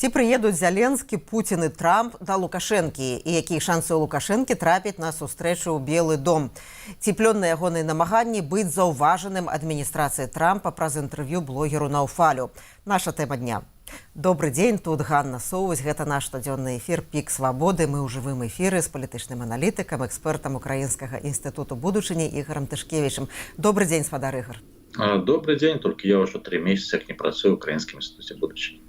Ці прыедуць Зеленскі, Путін і Трамп да Лукашэнкі, і якія шансы ў Лукашэнкі трапіць на сустрэчу ў Белы дом? Ці плённыя ягоныя намаганні быць заўважаным адміністрацыяй Трампа праз інтэрв'ю блогеру Науфалю? Наша тэма дня. Добры дзень, тут Ганна Соўвась. Гэта наш штодзённы эфір «Пік свабоды». Мы ў жывым эфіры з палітычным аналітыкам, экспертам Украінскага інстытуту будучыні Ігорам Тышкевічам. Добры дзень, спадар Ігор. Добрый день, только я уже 3 месяца не працую в Украинском институте будущего.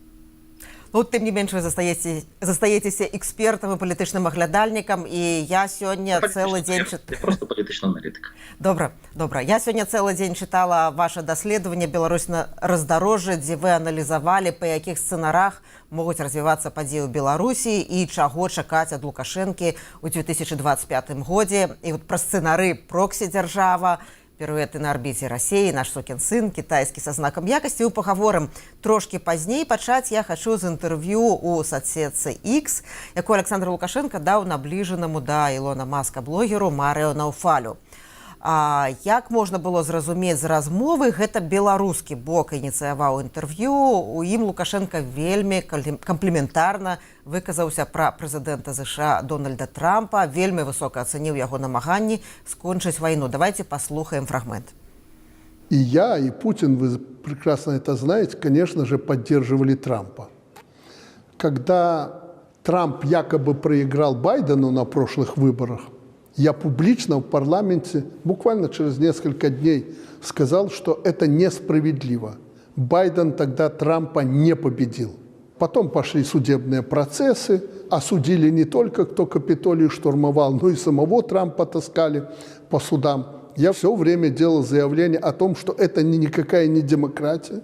Ну, тым не менш, вы застаецеся экспертам і палітычным аглядальнікам, і я сёння цэлы дзень... Я просто палітычны аналітык. Добра. Я сёння цэлы дзень чытала ваше даследаванне «Беларусь на раздарожжы», дзе вы аналізавалі, па якіх сцэнарах могуць развівацца падзеі ў Беларусі і чаго чакаць ад Лукашэнкі ў 2025 годзе. І вот пра сцэнары проксі-дзяржава, піруэты на арбіце Расіі, наш сукін сын, кітайскі са знакам якасці. У пагаворым трошкі пазней. Пачаць я хачу з інтэрв'ю ў соцсетцы X, якое Александр Лукашенко даў набліжанаму да Ілона Маска блогеру Марыо Науфалю. Як можна было зразумець з размовы, гэта беларускі бок ініцыяваў інтэрв'ю. У ім Лукашенко вельмі кампліментарна выказаўся пра прэзідэнта США Дональда Трампа, вельмі высока ацаніў яго намаганні скончыць вайну. Давайте послухаем фрагмент. И я, и Путин, вы прекрасно это знаете, конечно же, поддерживали Трампа. Когда Трамп якобы проиграл Байдену на прошлых выборах, я публично в парламенте буквально через несколько дней сказал, что это несправедливо. Байден тогда Трампа не победил. Потом пошли судебные процессы, осудили не только кто Капитолий штурмовал, но и самого Трампа таскали по судам. Я все время делал заявление о том, что это никакая не демократия,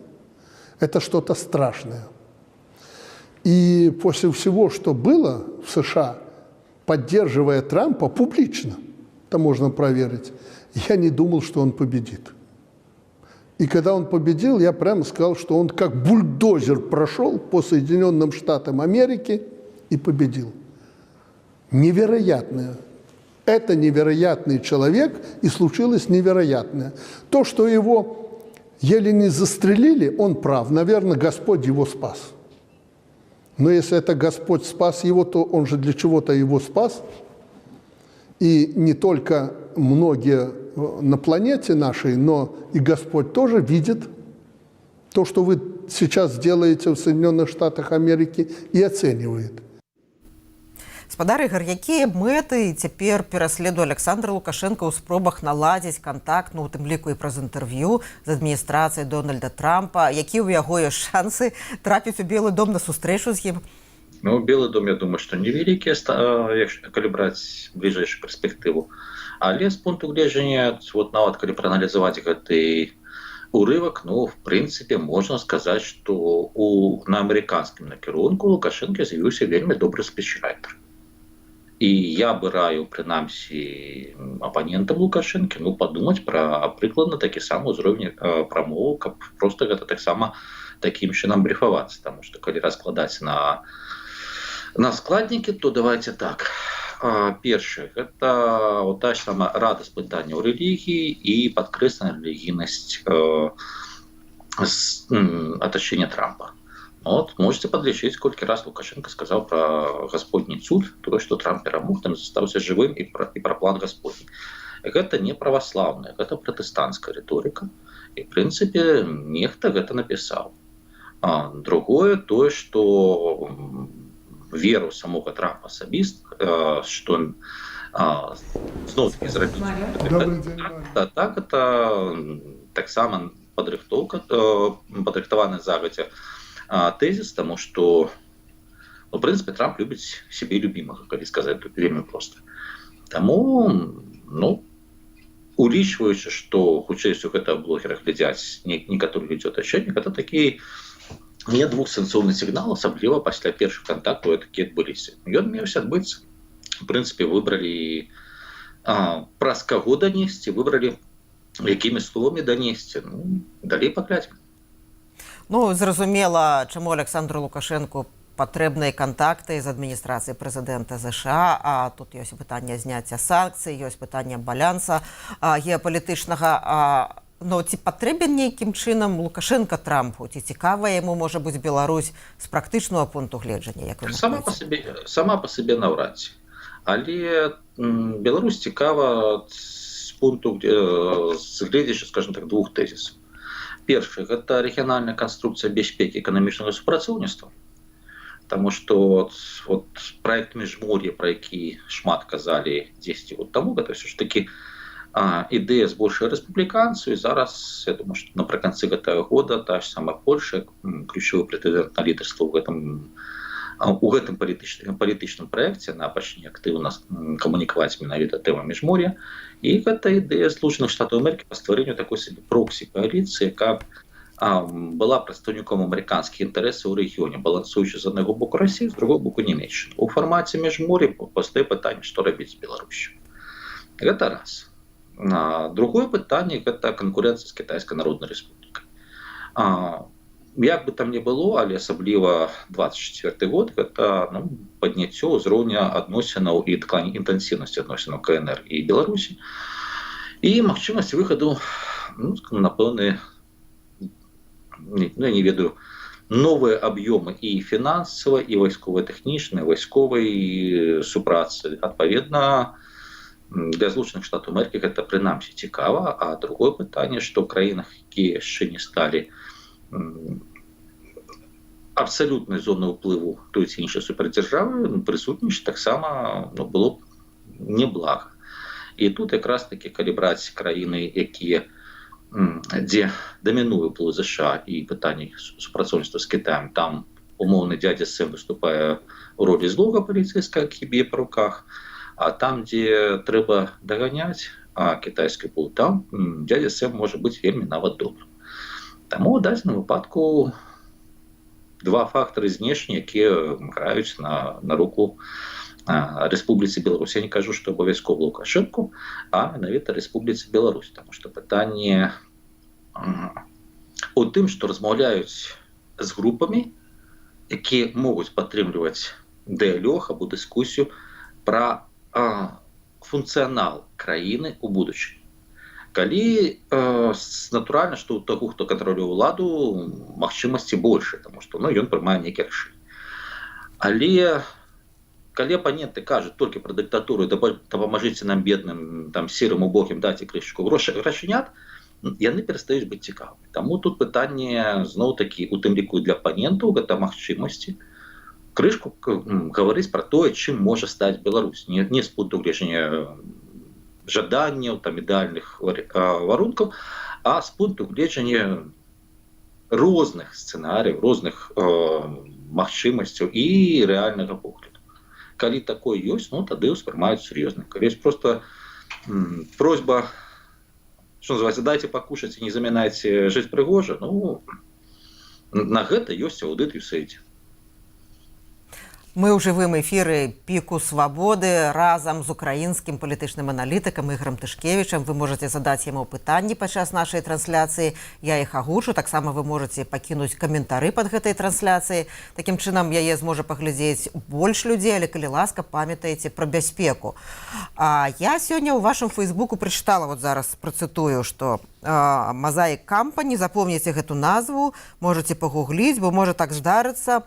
это что-то страшное. И после всего, что было в США, поддерживая Трампа публично, это можно проверить, я не думал, что он победит. И когда он победил, я прямо сказал, что он как бульдозер прошел по Соединенным Штатам Америки и победил. Невероятное. Это невероятный человек, и случилось невероятное. То, что его еле не застрелили, он прав. Наверное, Господь его спас. Но если это Господь спас его, то он же для чего-то его спас. И не только многие на планете нашей, но и Господь тоже видит то, что вы сейчас делаете в Соединенных Штатах Америки, и оценивает. Спадар Ігор, якія мэты цяпер пераследуе Александр Лукашенко ў спробах наладзіць кантакт, ну, у тым ліку і праз інтэрв'ю з адміністрацыяй Дональда Трампа? Якія ў яго ёсць шансы трапіць у Белы дом на сустрэчу з ім? Ну, Белы дом, я думаю, што невялікія, калі браць бліжэйшую перспектыву. Але з пункту гледжання, вот нават калі прааналізаваць гэты урывак, ну, в прынцыпе, можна сказаць, што на амерыканскім накірунку Лукашенко з'явіўся вельмі добры спічрайтер. І я бы раіў, прынамсі, апанентам Лукашэнкі, ну, падумаць пра прыкладна такі самы ўзровень прамовы, каб проста гэта таксама такім чынам брифавацца. Таму што калі раскладаць на складнікі, то давайте так. Першае, гэта та ж сама радасць пытання ў рэлігіі і падкрэслена рэлігійнасць атачэння Трампа. Вот, можете подлічыць, колькі раз Лукашенко сказаў пра Гасподні цуд, тое, што Трамп перамог, там застаўся жывым, і пра план Гасподні. Гэта не праваслаўная, гэта пратэстанцкая рыторыка, і, в прынцыпе, нехта гэта напісаў. Другое, тое, што веру самога Трампа асабіста, што ён зноў-такі зрабіць. Так, это таксама падрыхтаваны загадзя тезіс, таму што, в прынцыпе, Трамп любіць сябе любімага, калі сказаць тут вельмі проста. Таму, ну, улічваючы, што хутчэй усё гэта блогеры глядзяць некаторыя людзі атачэння, гэта такі не двухсэнсоўны сігнал, асабліва пасля першых кантактаў такі адбыліся. Ён меўся адбыцца. В прынцыпе, выбралі праз каго данесці, выбралі якімі словамі данесці. Ну, далей паглядзім. Ну, зразумела, чаму Александру Лукашенку патрэбныя кантакты з адміністрацыяй прэзідэнта США, а тут ёсць пытанне зняцця санкцый, ёсць пытанне баланса геапалітычнага. Но ці патрэбен нейкім чынам Лукашенко Трампу? Ці цікава яму можа быць Беларусь з практычнага пункту гледжання? Як вы мяркуеце? Сама по себе навряд ці. Але Беларусь цікава з пункту гледзячы, скажем так, двух тэзісаў. Першы – гэта рэгіянальная канструкцыя бяспекі эканамічнага супрацоўніцтва. Таму што вот праект Міжмор'я, пра які шмат казалі 10 год таму, гэта ўсё ж такі ідэя з большай рэспубліканцыю. Зараз, я думаю, што напрыканцы гэтага года та ж самая Польша, ключовы прэтэндэнт на лідарства у гэтым палітычным праекце, она пачне актыўна камунікаваць менавіта тэма Міжмор'я. І гэта ідэя Злучаных Штатаў Амерыкі па стварэнню такой сабе проксі-кааліцыі, якая была прадстаўніком амерыканскіх інтарэсаў у рэгіёне, балансуючы з аднаго боку Расію, з другого боку Нямецчыну. У фармаце Міжмор'я пастае пытанне, што рабіць з Беларусю. Гэта раз. Другое пытанне – гэта канкурэнцыя з Кітайскай Народнай Рэспублікай. Як бы там ни было, але асабліва 24 год, гэта падняццё ўзроўня адносінаў і інтэнсіўнасці адносінаў КНР і Беларусі. І магчымасць выхаду, на пэўныя, я не ведаю, новыя аб'ёмы і фінансавай, і вайсковай-тэхнічнай, вайсковай супрацы. Адпаведна, для Злучаных Штатаў Амерыкі гэта прынамсі цікава. А другое пытанне, што ў краінах, якія яшчэ не сталі абсалютнай зонай уплыву той ці іншай супердзяржавы, прысутнічаць таксама было б неблага. І тут якраз такі, калі браць краіны, якія, дзе дамінуе ўплыў ЗША і пытанні супрацоўніцтва з Кітаем, там умоўны дзядзя Сэм выступае ў ролі злога паліцэйскага, які б'е па руках. А там, дзе трэба даганяць кітайскі пул, там дзядзя Сэм можа быць вельмі нават добрым. Таму ў дадзеным выпадку два фактары знешнія, якія граюць на руку Рэспубліцы Беларусь. Я не кажу, што абавязкова Лукашэнку, а менавіта Рэспубліцы Беларусь. Таму што пытанне у тым, што размаўляюць з групамі, якія могуць падтрымліваць дыялог або дыскусію пра функцыянал краіны ў будучыні. Калі натуральна, што ў таго, хто кантролюе ўладу, магчымасці больше, таму што ён прымае нейкія рашэнні. Але калі апаненты кажуць толькі пра дыктатуру, дапамажыце нам бедным, сірым убогім, дайце крышачку грашынят, яны перастаюць быць цікавымі. Таму тут пытанне зноў-такі, у тым ліку для апанентаў, гэта магчымасці крышку гаварыць пра тое, чым можа стаць Беларусь. Не з пункту гледжання жаданняў, ідэальных варункаў, а з пункту гледжання розных сцэнарыяў, розных магчымасцяў і рэальнага погляду. Калі такое ёсць, тады ўспрымаюць сур'ёзна. Калі ёсць проста просьба, што называецца, дайце пакушаць і не замінайце жыць прыгожа, на гэта ёсць аўдыт USAID. Мы ў жывым эфіры «Піку свабоды» разам з украінскім палітычным аналітыкам Ігорам Тышкевічам. Вы можаце задаць яму пытанні падчас нашай трансляцыі. Я іх агучу. Таксама вы можаце пакінуць каментары пад гэтай трансляцыяй. Такім чынам яе зможа паглядзець больш людзей, але калі ласка, памятаеце пра бяспеку. Я сёння ў вашым фейсбуку прачытала, вот зараз працытую, што Mosaic Company, запомніце гэту назву, можаце пагугліць, бо можа так здарыцца,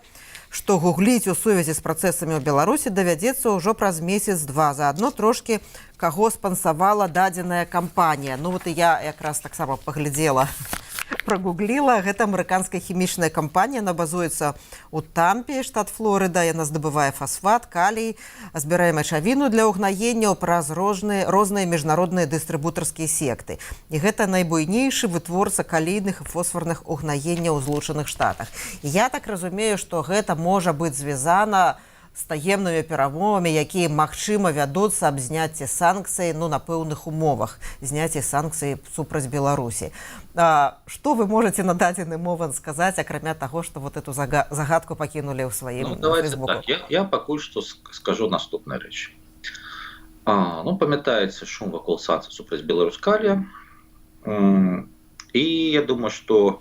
што гугліць у сувязі з працэсамі ў Беларусі давядзецца ўжо праз месяц-два. Заадно трошкі каго спансавала дадзеная кампанія. Вот і я якраз таксама паглядзела, прагугліла. Гэта амерыканская хімічная кампанія, яна базуецца ў Тампе, штат Флорыда. Яна здабывае фасфат, калій, збірае мачавіну для ўгнаення праз розныя міжнародныя дыстрыбутарскія секты. І гэта найбуйнейшы вытворца калійных і фосфарных угнаенняў у Злучаных Штатах. І я так разумею, што гэта можа быць звязана з таемнымі перамовамі, якія, магчыма, вядуцца аб зняцці санкцый на пэўных умовах, зняцці санкцый супраць Беларусі. Што вы можаце на дадзены момант сказаць, акрамя таго, што вот эту загадку пакінулі ў сваім фейсбуку? Я пакуль што скажу наступную рэч. Памятаецца шум вакол санкцый супраць Беларусь-Калія. І я думаю, што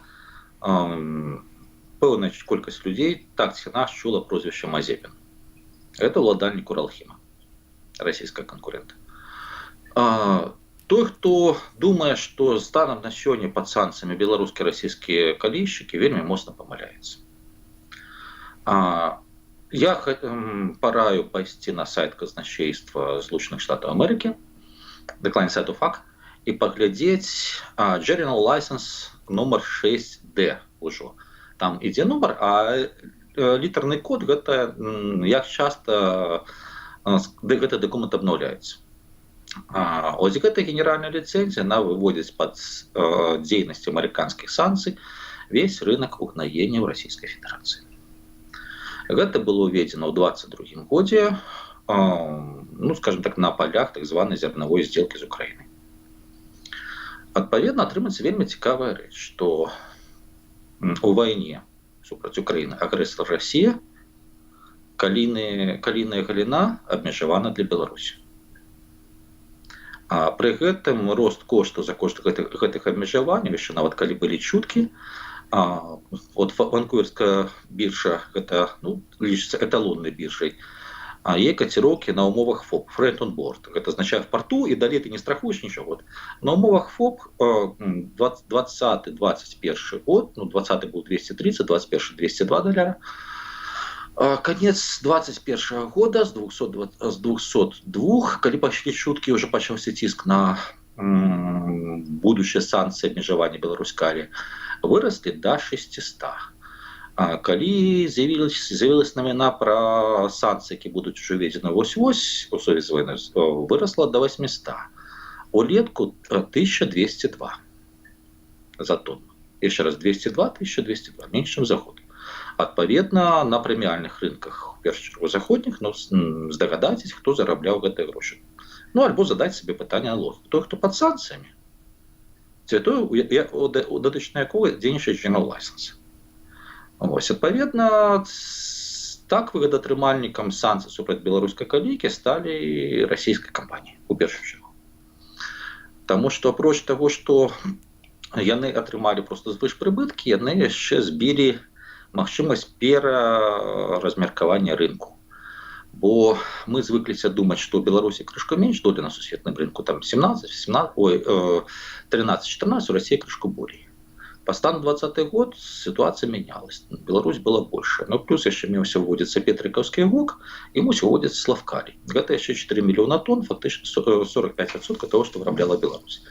пэўная колькасць людзей так ці інакш чула прозвішча Мазепін. Это ўладальнік Уралхіма, расійскага канкурента. той, хто думае, што станам на сёння пад санкцыямі беларускія расійскія калійшчыкі, вельмі моцна памыляецца. Я параю пайсці на сайт казначейства Злучаных Штатаў Амерыкі, дакладней сайту ФАК, і паглядзець General License номер 6D ўжо. Там ідзе нумар, а літарны код гэта як часта гэты дакумент абнаўляецца. Ось гэта генеральная ліцэнзія, она выводзіць пад дзейнасць амерыканскіх санкцый весь рынок угнаення ў Расійскай Федэрацыі. Гэта было ўведзена ў 2022 годзе, скажем так, на палях так званай зернавой здзелкі з Украінай. Адпаведна, атрымаецца вельмі цікавая рэч, што у вайне супраць Украіны агрэсар Расія, калійная галіна абмежавана для Беларусі. А пры гэтым рост кошту за кошт гэтых абмежаванняў, яшчэ нават калі былі чуткі, от Ванкуверская биржа, гэта лічыцца эталоннай біржай, є котировки на умовах ФОП, Friend on Board. Это означает в порту, и далее ты не страхуешь ничего. На умовах ФОП 2020-2021 год, 20 был 230, 21 202 доллара. Конец 2021 года с 202, когда пошли шутки, уже почался тиск на будущие санкции обмежевания Беларусь-Калі, выросли до 600. Калі з'явилась навіна про санкції, які будуть вже введені ось-ось у сувязі з війною, виросла до 800. Улетку 1202 за тонну. Еще раз 202, 1202, меньше, чем за год. Відповідно, на преміальних ринках, в першу чергу заходніх, здогадайтесь, хто заробляв гэты гроші. Або задайте собі питання на логіку. Той, хто під санкціями, це той, у дотичної якого денежний General License. Ось, відповідно, так вигодотрымальникам санкцій супраць беларускай калійкі стали расійскія кампаніі, у першую чергу. Тому що, апроч того, що яны атрымалі просто звышпрыбыткі, яны яшчэ збілі магчымасць пераразмеркавання рынку. Бо мы звыкліся думаць, што ў Беларусі крышку менш доля на сусветным рынку, там 13-14, у России крышку болей. По стану 2020 год ситуация менялась. Беларусь была больше. Но плюс еще мусіў вводиться Петриківський ГОК і мусіў вводиться Славкалій. Гэта еще 4 миллиона тонн, фактически 45% того, что вырабляла Беларусь.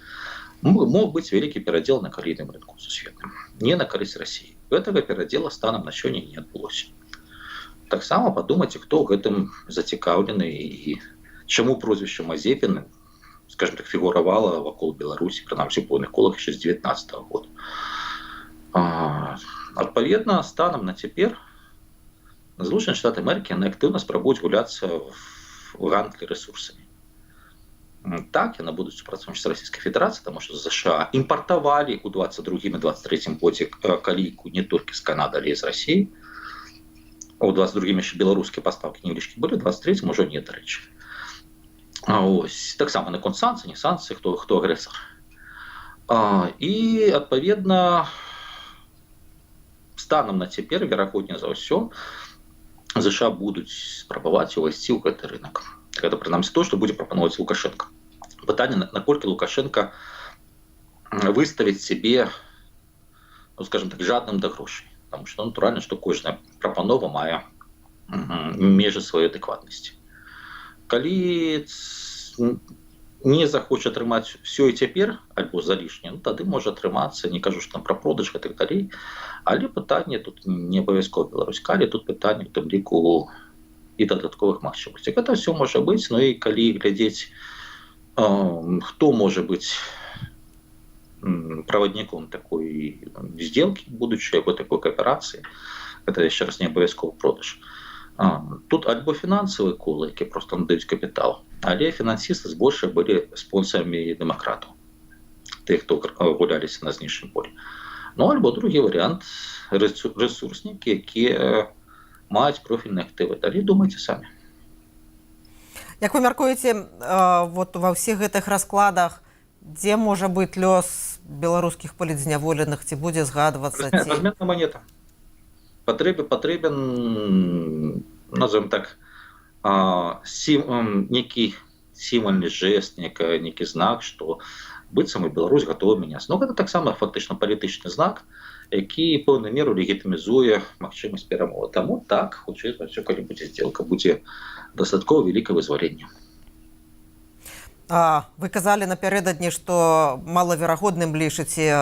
Мог быть великий передел на калійным рынку сусветным. Не на користь России. Этого передела станом на сёння не адбылося. Так само подумайте, кто в этом зацікаўлены и чему прозвище Мазепин, скажем так, фигуровало вокруг Беларуси, принамсі по колах еще с 19 года. Відповідно, станом на тепер Злучені Штати Америки активно спробують гуляться в гандлі ресурсами. Так, яны будуть супрацоўнічаць з Расійскай Федэрацыяй, тому що США імпартавалі у 22-23 годзе калійку не толькі з Канады, але і з Росіі. У 22-м ще беларускія пастаўкі невялічкі былі, у 23-м ужо не, да рэчы. Ось, так само на санкцыі, не санкцыі, хто агрэсар. І, адпаведна, станом на цяпер, верагодна за ўсё, США будуць спрабаваць увайсці ў гэты рынок. Гэта, прынамсі, то, што будзе прапановаць Лукашенко. Пытанне, наколькі Лукашенко выставіць сябе, скажем так, жадным да грошай. Потому что, натуральна, што кожная прапанова мае межы сваёй адэкватнасці. Калі не захоча атрымаць все і цяпер, альбо залішне, тады можа атрымацца, не кажу, што там пра продаж і так далей, але пытанне тут не абавязкова Беларусь-Калі, тут пытанне у тым ліку і дадатковых магчымасцей. Гэта все можа быць, і калі глядзець, хто можа быць правадніком такой сделки будучай, або такой кааперацыі, гэта яшчэ раз не абавязкова продаж. Тут альбо фінансавыя колы, які просто надаюць капітал, але фінансісты збольшага былі спонсорамі дэмакратаў, тых, хто гуляліся на знешнім полі. Альбо другі варыянт, ресурснікі, якія маюць профільныя актывы. Далей думайце самі. Як вы мяркуеце, вот ва ўсіх гэтых раскладах, дзе можа быць лёс беларускіх палітзняволеных, ці будзе згадвацца? Разменная монета. Патрэбен, назовем так, некі сімвальны жест, некі знак, што быццам і Беларусь готова мяняцца. Ну, гэта таксама фактычна палітычны знак, які пэўную меру легітымізуе магчымасць перамовы. Таму так, хутчэй за ўсё, калі будзе здзелка, будзе дастаткова вялікае вызваленне. Вы казалі напярэдадні, што малаверагодным лічыце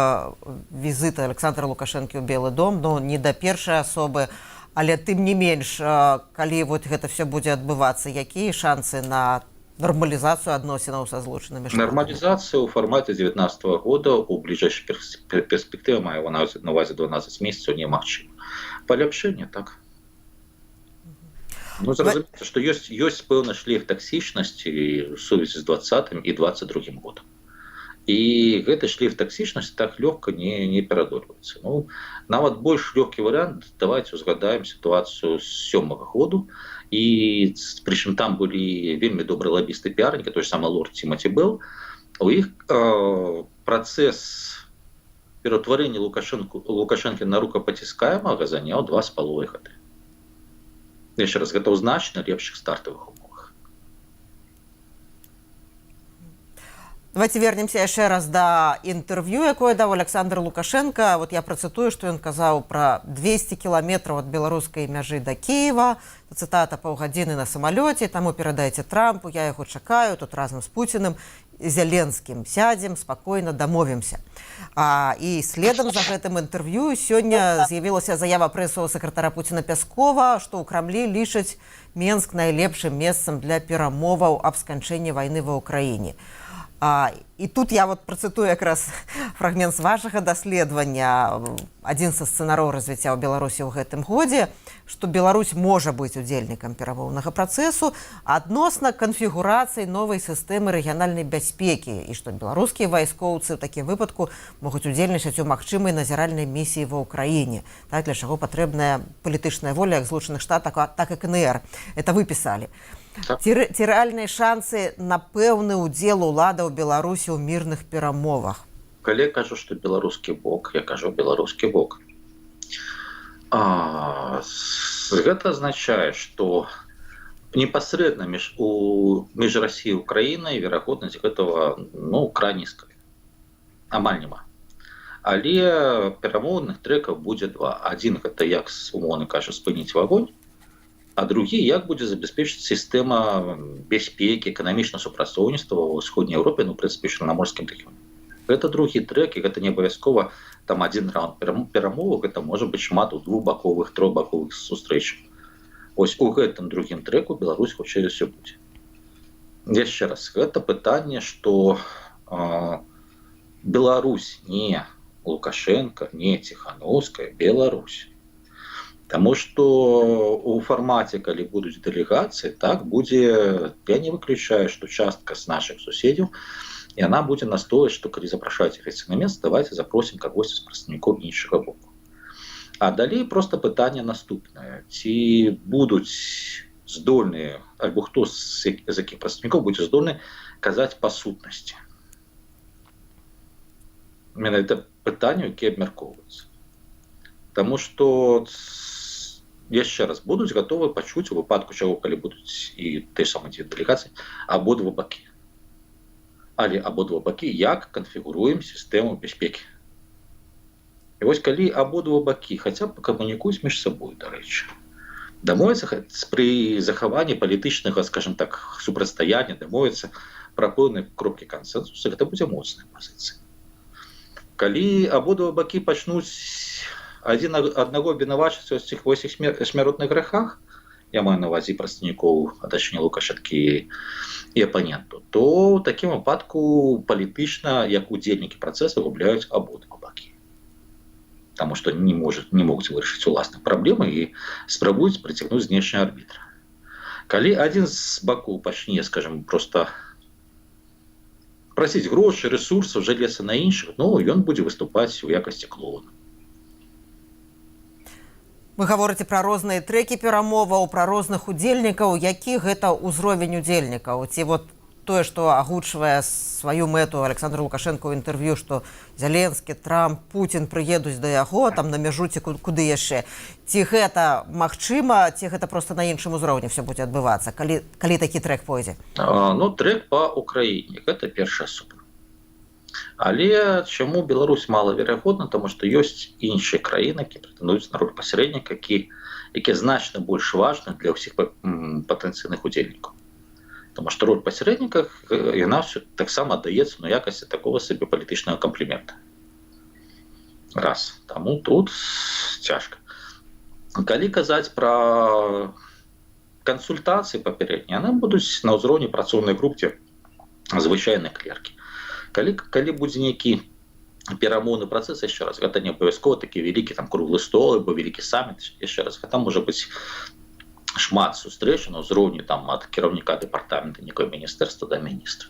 візіт Александра Лукашэнкі ў Белы дом, ну, не да першай асобы, але тым не менш, калі вот гэта все будзе адбывацца, якія шансы на нормалізацыю адносінаў са злучанымі штатамі? Нормалізацыя ў фармаце 2019 года ў бліжэйшай перспектыве, маю на ўвазе 12 месяцаў, немагчыма. Паляпшэнне, так. Ну, зразумеецца, што ёсць пэўны шлейф таксічнасці ў сувязі з 20 і 22 годам. І гэты шлейф таксічнасці так лёгка не перадольваецца. Ну, нават больш лёгкі варыянт, давайте узгадаем сітуацыю з 7-го году, і прычым там былі вельмі добрыя лабісты піарнікі, той же самы лорд Тимоті Белл. У іх працэс пераўтварэння Лукашэнкі на рукапаціскаемага заняў 2,5 гады. Яшчэ раз, гэта ў значна лепшых стартавых умовах. Давайте вернемся яшчэ раз да інтэрв'ю, якое даў Александр Лукашенко. Вот я працытую, што ён казаў пра 200 кіламетраў ад беларускай мяжы да Кіева. Цытата: «Паўгадзіны на самалёце, таму перадайце Трампу, я яго чакаю, тут разам з Пуціным, Зеленскім сядзем, спакойна дамовімся». І следам за гэтым інтэрв'ю сёння з'явілася заява прэсавага сакратара Пуціна Пяскова, што ў Крамлі лічаць Менск найлепшым месцам для перамоваў аб сканчэнні вайны ва ўкраіне. І тут я вот працытую якраз фрагмент з вашага даследавання, адзін са сцэнароў развіцця ў Беларусі ў гэтым годзе, што Беларусь можа быць удзельнікам перамоўнага працэсу адносна канфігурацыі новай сістэмы рэгіянальнай бяспекі, і што беларускія вайскоўцы ў такім выпадку могуць удзельнічаць у магчымай назіральнай місіі ва ўкраіне. Так, для чаго патрэбная палітычная воля як Злучаных Штатаў, так і КНР. Это вы пісалі. Ці рэальныя шансы на пэўны ўдзел улада ў Беларусі ў мірных перамовах? Калі я кажу, што беларускі бок, я кажу беларускі бок. Гэта азначае, што непасрэдна між Расіяй і Украінай верагоднасць гэтага, ну, крайне нізкая. Амаль няма. Але перамоўных трэкаў будзе два. Адзін гэта як, умоўна кажа, спыніць агонь, а другі, як будзе забяспечыць сістэма бяспекі, эканамічнага супрацоўніцтва ў ўсходняй Еўропе, ну, ў прынцыпе, чарнаморскім рэгіёне. Гэта другі трэк, і гэта не абавязкова там адзін раунд перамоваў, гэта можа быць шмат у двухбаковых, трохбаковых сустрэчах. Вось у гэтым другім трэку Беларусь хутчэй за ўсё будзе. Яшчэ раз, гэта пытанне, што Беларусь не Лукашенко, не Ціхановская, Беларусь. Таму што у фармаце, калі будуць дэлегацыі, так будзе, я не выключаю, што частка з нашых суседзяў, і яна будзе настойваць, што калі запрашаюць афіцыйна месца, давайте запросім кагосьці з прадстаўнікоў іншага боку. А далей проста пытанне наступнае: ці будуць здольныя, альбо хто з якіх прадстаўнікоў будзе здольны казаць па сутнасці. Менавіта пытанне, якія абмяркоўваюцца. Таму што яшчэ раз будуць гатовы пачуць у выпадку чаго, калі будуць і той самы дзве дэлегацыі, абодва бакі. Але абодва бакі як канфігуруем сістэму бяспекі. І вось калі абодва бакі хаця б камунікуюць між сабой, дарэчы, дамовіцца пры захаванні палітычнага, скажем так, супрацьстаяння, дамовіцца пра пэўныя кропкі кансэнсусу, гэта будзе моцная пазіцыя. Калі абодва бакі пачнуць адзін аднаго абвінавачваць у цих 8 смяротных грэхах, я маю на ўвазе прадстаўнікоў, а точней Лукашэнкі і апаненту, то ў такім выпадку палітычна, як удзельнікі працэсу, губляюць абодва бакі. Таму што не могуць вырашыць уласныя праблемы і спрабуюць прыцягнуць знешні арбітр. Калі адзін з бакоў пачне, скажем, проста прасіць грошы, рэсурсаў, жалецца на іншых, ну, ён будзе выступаць у якасці клоуна. Вы гаворыце пра розныя трэкі перамоваў, пра розных удзельнікаў. Які гэта ўзровень удзельнікаў? Ці вот тое, што агучвае сваю мэту Александр Лукашенко ў інтэрв'ю, што Зеленскі, Трамп, Путін прыедуць да яго там на мяжу ці куды яшчэ. Ці гэта магчыма, ці гэта проста на іншым узроўні все будзе адбывацца, калі такі трэк пойдзе? Ну, трэк па Украіне, гэта першая асоба. Але чаму Беларусь малаверагодна, тому што ёсць іншыя краіны, які прэтэндуюць на роль пасярэдніка, якія значна больш важны для ўсіх патэнцыйных удзельнікаў. Тому што роль пасярэдніка яна таксама аддаецца на якасці такого сабе палітычнага камплімента. Раз. Таму тут цяжка. Калі казаць пра кансультацыі папярэднія, яны будуць на ўзроўні працоўнай групы звычайнай клеркі. Калі будзе нейкі перамоўны працэс, яшчэ раз, гэта не абавязкова такі вялікі там круглы стол або вялікі саміт, яшчэ раз, гэта можа быць шмат сустрэч на ўзроўні там ад кіраўніка дэпартамента некое міністэрства да міністра.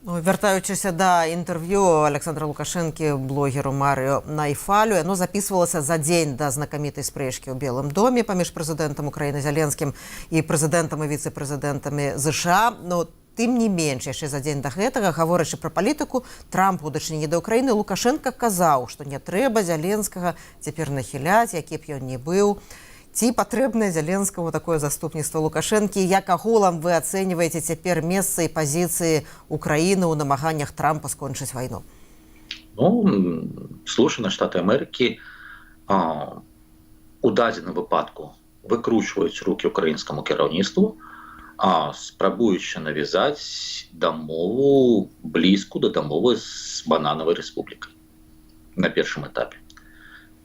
Вяртаючыся да інтэрв'ю Александра Лукашэнкі блогеру Марыо Найфалю, яно запісвалася за дзень да знакамітай спрэчкі ў Белым доме паміж прэзідэнтам Украіны Зеленскім і прэзідэнтам і віцэ-прэзідэнтамі ЗША. Но тым не менш, яшчэ за дзень да гэтага, гаворачы пра палітыку Трампу ў дачыненні да Украіны, Лукашенка казаў, што не трэба Зеленскага цяпер нахіляць, які б ён не быў. Ці патрэбнае Зеленскаму такое заступніцтва Лукашэнкі? Як агулам вы ацэньваеце цяпер месца і пазіцыі Украіны ў намаганнях Трампа скончыць вайну? Ну, Злучаныя Штаты Амерыкі у дадзеным выпадку выкручваюць рукі украінскаму кіраўніцтву, спрабуючы навязаць дамову блізку да дамовы з Бананавай рэспублікай на першым этапе.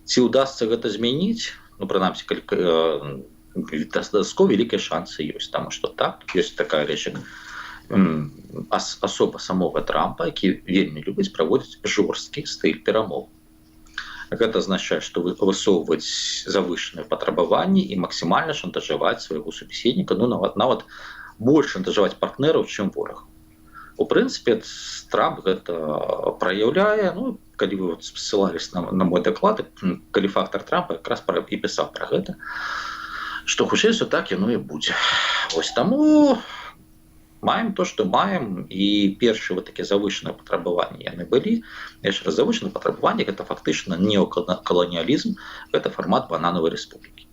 Ці ўдасца гэта змяніць? Ну, прынамсі, дастаткова вялікія шансы ёсць, таму што так, ёсць такая рэч, як асоба самога Трампа, які вельмі любіць праводзіць жорсткі стыль перамоў. Гэта азначае, што высоўваць завышаныя патрабаванні і максімальна шантажаваць свайго субеседніка, ну, нават больш шантажаваць партнераў, чым ворагаў. У прынцыпе, Трамп гэта праяўляе, ну, калі вы ссылались на мой даклад, калі фактор Трампа якраз і пісаў пра гэта, што хутчэй усё так яно і будзе. Вось таму маем то, што маем, і першыя вот такія завышаныя патрабаванні яны былі. Яшчэ раз, завышаныя патрабаванні гэта фактычна неокаланіялізм, гэта фармат Бананавай рэспублікі.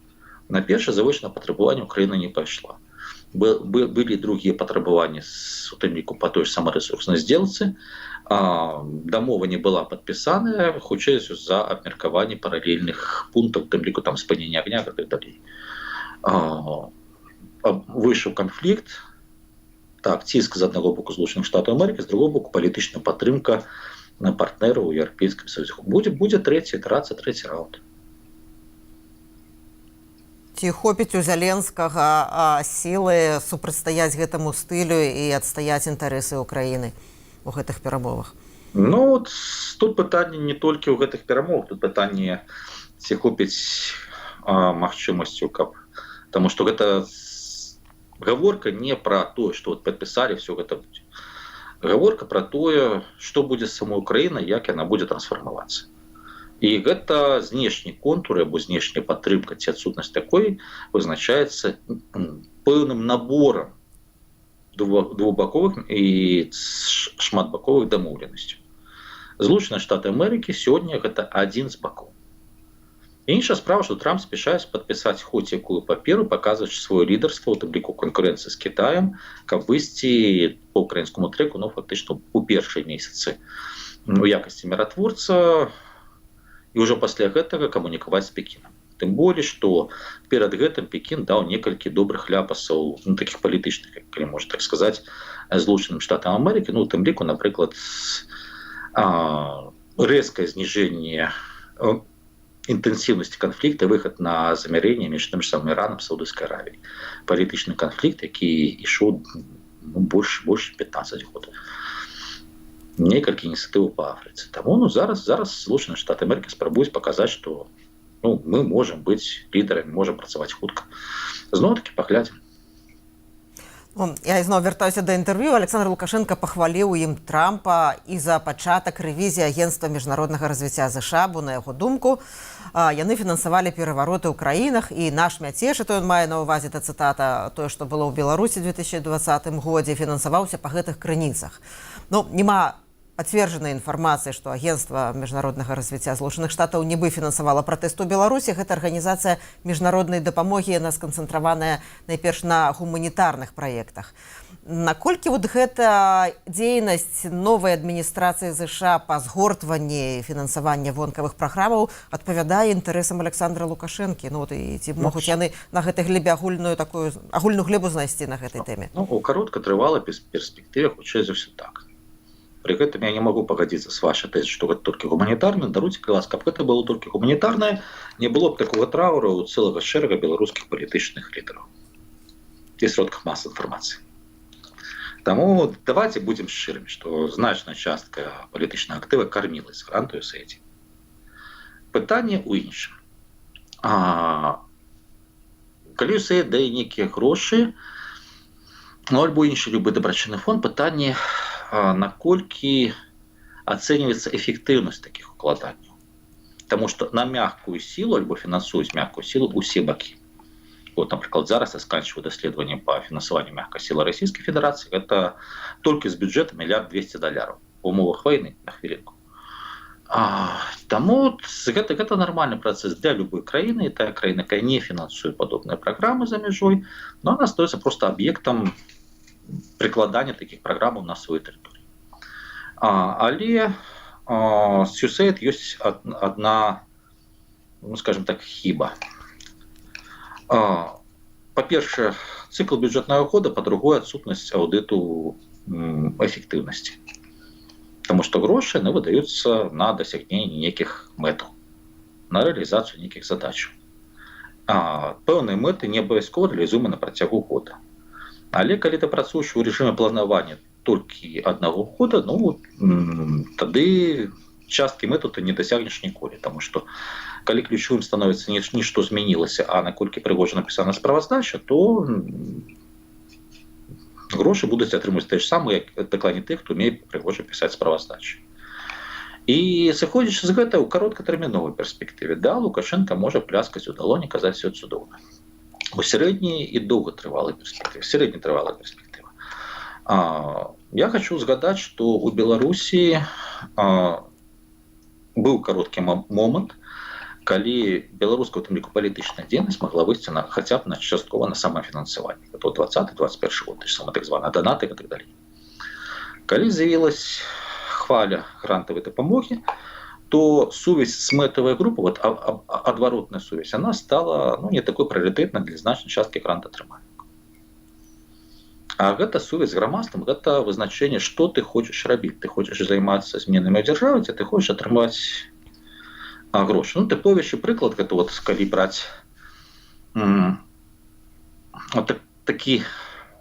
На першае завышанае патрабаванне Украіна не пайшла. Былі другія патрабаванні у тым ліку па той ж самарэсурснай здзелцы. Дамова не была падпісаная, хутчэй за абмеркаванне паралельных пунктаў, у тым ліку там спынення агня і так далей. Выйшаў канфлікт, так, ціск з аднаго боку Злучаных Штатаў Амерыкі, з другого боку палітычная падтрымка на партнераў у Еўрапейскім Саюзе. Будзе трэці раунд. Ці хопіць у Зеленскага сілы супрацьстаяць гэтаму стылю і адстаяць інтарэсы Украіны у гэтых перамовах? Ну, тут пытанне не толькі ў гэтых перамовах, тут пытанне, ці хопіць магчымасцю, таму што гэта гаворка не пра тое, што падпісалі, все гэта будзе. Гаворка пра тое, што будзе з самой Украінай, як яна будзе трансфармавацца. І гэта знешні контур або знешняя падтрымка ці адсутнасць такой вызначаецца пэўным наборам двухбаковых і шматбаковых дамоўленасцяў. Злучаныя Штаты Амерыкі сёння гэта адзін з бакоў. Іншая справа, што Трамп спяшаецца падпісаць хоць якую паперу, паказваючы сваё лідарства, у тым ліку канкурэнцыі з Кітаем, каб выйсці по украінскаму трэку, ну, фактычна у першыя месяцы у якасці міратворца, і ўжо пасля гэтага камунікаваць з Пекінам. Тым болей, што перад гэтым Пекін даў некалькі добрых ляпасаў, ну, такіх палітычных, калі можна так сказаць, Злучаным Штатам Амерыкі, ну, у тым ліку, напрыклад, рэзкае зніжэнне інтэнсіўнасці канфлікта, выхад на замірэнне між тым самым Іранам, Саудаўскай Аравіяй. Палітычны канфлікт, які ішоў больш 15 год. Некалькі ініцыятыў па Афрыцы. Таму зараз Злучаныя Штаты Амерыкі спрабуюць паказаць, што мы можам быць лідарамі, можам працаваць хутка. Зноў-такі паглядзім. Я ізноў вяртаюся да інтэрв'ю. Александр Лукашенко пахваліў ім Трампа і за пачатак рэвізіі агенцтва міжнароднага развіцця ЗША, бо на яго думку яны фінансавалі перавароты ў краінах, і наш мяцеж, то ён мае на ўвазе, та цытата, тое, што было ў Беларусі ў 2020 годзе, фінансаваўся па гэтых крыніцах. Нема пацверджанай інфармацыі, што агенцтва міжнароднага развіцця Злучаных Штатаў нібы фінансавала пратэст у Беларусі. Гэта арганізацыя міжнароднай дапамогі, яна сканцэнтраваная найперш на гуманітарных праектах. Наколькі гэта дзейнасць новай адміністрацыі ЗША па згортванні фінансавання вонкавых праграмаў адпавядае інтарэсам Александра Лукашэнкі? Ці могуць яны на гэтай глебе агульную глебу знайсці на гэтай тэме? У кароткатрывалай перспектыве хутчэй за ўсё так. При гэтым я не могу пагадзіцца з вашай тэзай, што гэта толькі гуманітарна. Даруйце, калі ласка, каб гэта было толькі гуманітарнае, не было б такога траўра ў цэлага шэрага беларускіх палітычных лідараў і сродках масы інфармацыі. Таму давайте будзем шчырымі, што значная частка палітычнага актыва кармілася з гранту USAID. Пытанне ў іншым. Калі USAID дае нейкія грошы, альбо іншы любы дабрачынны фонд, пытанне, наколькі ацэньваецца эфектыўнасць такіх укладанняў. Таму што на мягкую сілу альбо фінансуюць мягкую сілу усе бакі. Напрыклад, зараз я сканчваю даследаванне па фінансаванню мягкай сілы Расійскай Федэрацыі. Гэта толькі з бюджэта $1 200 000 у умовах вайны, на хвілінку. Таму гэта нармальны працэс для любой краіны, і тая краіна, якая не фінансуе падобныя праграмы за мяжой, но она становіцца проста аб'ектам прыкладання такіх праграмаў на сваёй тэрыторыі. Але з USAID ёсць адна, скажем так, хіба. Па-першае, цыкл бюджэтнага года, па-другое, адсутнасць аўдыту эфектыўнасці. Таму што грошы выдаюцца на дасягненне нейкіх мэтаў, на рэалізацыю нейкіх задачаў. Пэўныя мэты не абавязкова рэалізуемы на працягу года. Але калі ты працуеш у рэжыме планавання толькі аднаго года, тады часткі мэту ты не дасягнеш ніколі, таму што калі ключовым становіцца нішто змянілася, а наколькі прыгожа напісана справаздача, то грошы будуць атрымаць тыя ж самыя, як дакладней тых, хто умее прыгожа пісаць справаздачы. І сыходзячы з гэта ў кароткатэрміновай перспектыве, Лукашенко можа пляскаць у далоні, казаць усё цудоўна. У сярэдняй і доўгатрывалай перспектыве, сярэднетрывалай перспектыве. Я хочу згадаць, што ў Беларусі быў кароткі момант, калі беларуская, у тым ліку палітычная дзейнасць магла выйсці хаця б часткова на самафінансаванне. Гэта 20-21 год, так званыя донаты і так далей. Калі з'явілась хваля грантавай дапамогі, то сувязь с мэтавай группой, адваротная сувязь, она стала не такой прыярытэтнай для значнай часткі грантатрымальнікаў. А гэта сувязь з грамадствам, гэта вызначэнне, што ты хочаш рабіць. Ты хочаш займацца зменамі ў дзяржаве, ці ты хочаш атрымаць грошы. Тыповейшы прыклад, гэта калі браць такі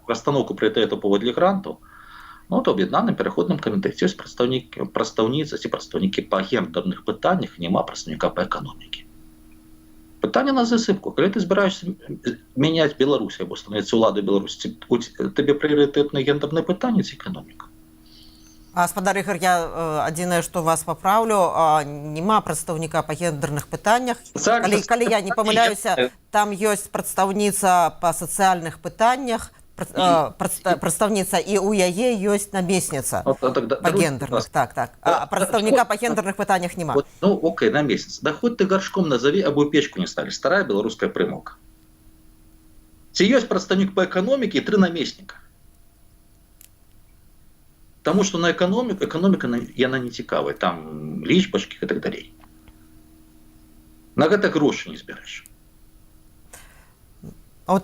расстаноўку прыярытэтаў паводле грантаў, то в Аб'яднаным пераходным камітэце ёсць прадстаўніцы ці прадстаўнікі па гендерных пытаннях, няма прадстаўніка па эканомікі. Пытанне на засыпку. Калі ты збіраешся мяняць Беларусь або становіцца ўладай Беларусі, табе прыярытэтныя гендерныя пытанні ці эканоміка? Гаспадар Ігор, я адзінае, што вас папраўлю, няма прадстаўніка па гендерных пытаннях. Калі я не памыляюся, там ёсць прадстаўніца па сацыяльных пытаннях, прадстаўніца, і ў яе ёсць намесніца па гендерных. А прадстаўніка па гендерных пытаннях няма. Окей, намесніца. Да хоць ты гаршком назаві, або печку не сталі. Старая беларуская прымаўка. Ці ёсць прадстаўнік па эканомікі і 3 намесніка? Таму што на эканоміка яна не цікавая. Там лічбачкі і так далей. На гэта грошы не збярэш.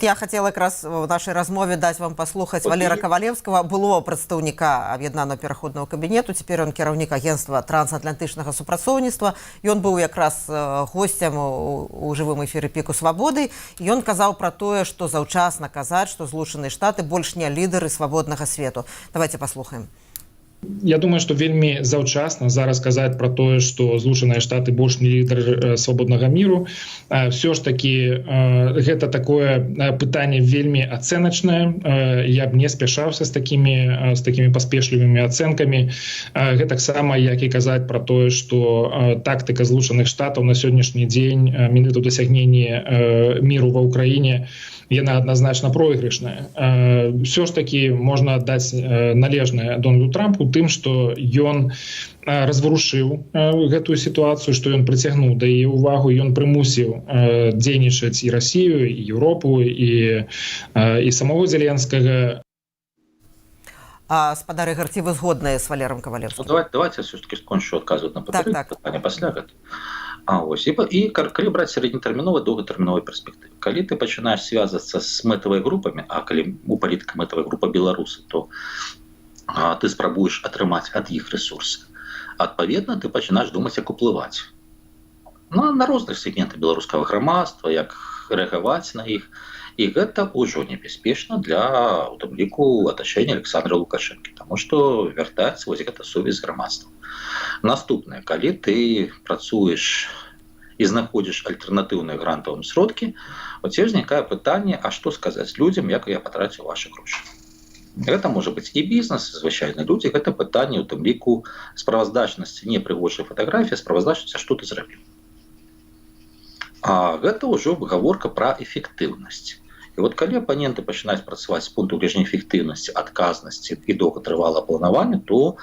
Я хацела якраз у нашай размове даць вам паслухаць Валера Кавалевскага, былого прадстаўніка Аб'яднанага пераходнага кабінету, цяпер ён кіраўнік агенцтва трансатлантычнага супрацоўніцтва. Ён быў якраз госцем у жывым эфіры «Піку свабоды». Ён казаў пра тое, што заўчасна казаць, што Злучаныя Штаты больш не лідары свабоднага свету. Давайте паслухаем. Я думаю, што вельмі заўчасна зараз казаць пра тое, што Злучаныя Штаты больш не лідар свабоднага міру. Все ж таки гэта такое пытанне вельмі ацэначнае. Я б не спяшаўся з такімі паспешлівымі ацэнкамі. Гэтаксама, як і казаць пра тое, што тактыка Злучаных Штатаў на сённяшні дзень менавіта ў дасягненні міру ва ўкраіне яна адназначна пройгрышная. Все ж таки можна аддаць належнае Дональду Трампу тым, што ён разварушыў гэтую сітуацыю, што ён прыцягнуў да яе ўвагу, ён прымусіў дзейнічаць і Расію, і Еўропу, і самого Зеленскага. Спадар Ігор, ці вы згодныя з Валером Кавалевскім? Давайте я все-таки скончу адказваць на папярэднае пытанне пасля гэта. І калі браць сярэднетэрміновай, доўгатэрміновай перспектывы. Калі ты пачынаеш звязвацца з мэтавай групамі, а калі у палітыка мэтавая група беларусы, то ты спрабуеш атрымаць ад іх рэсурсы. Адпаведна, ты пачынаеш думаць, як уплываць на розныя сегменты беларускага грамадства, як рэагаваць на іх. І гэта ўжо небяспечна для, у тым ліку, атачэння Александра Лукашэнкі, таму што вяртаецца вось гэта сувязь з грамадствам. Наступнае, калі ты працуеш і знаходзіш альтэрнатыўныя грантавым сродкі, у цябе ўзнікае пытанне, а што сказаць людзям, як я патраціў вашы грошы. Гэта можа быць і бізнес, і звычайныя людзі, гэта пытанне у тым ліку справаздачнасці, не прыгожай фатаграфіі, справаздачнасці, што ты зрабіў. А гэта ўжо гаворка пра эфектыўнасць. І вот калі апаненты пачынаюць працаваць з пункту гледжання эфектыўнасці, адказнасці і доўгатрывалага планавання, то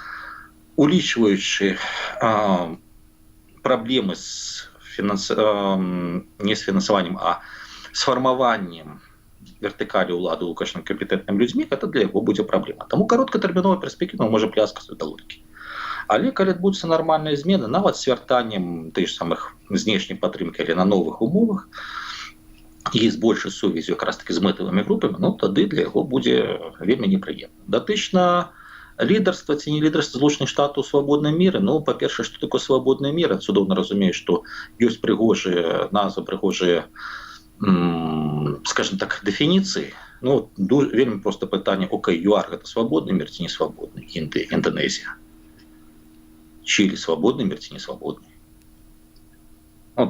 улічваючы праблемы не з фінансаваннем, а з фармаваннем вертыкалі ўлады Лукашэнка кампетэнтнымі людзьмі, гэта для яго будзе праблема. Таму кароткатэрміновая перспектыва можа пляскаць да логікі. Але калі адбудуцца нармальныя змены, нават з вяртаннем тых самых знешняй падтрымкі, але на новых умовах, і з большай сувязю якраз таки з мэтавымі групамі, тады для яго будзе вельмі непрыемна. Датычна лідарства ці не лідарства Злучаных Штатаў у свабодным міры, па-першае, што такое свабодны мір, цудоўна разумею, што ёсць прыгожыя назвы, прыгожыя, скажем так, дэфініцыі. Вельмі проста пытанне, ЮАР гэта свабодны мір ці не свабодны, Інданезія. Чили свабодны мір ці не свабодны.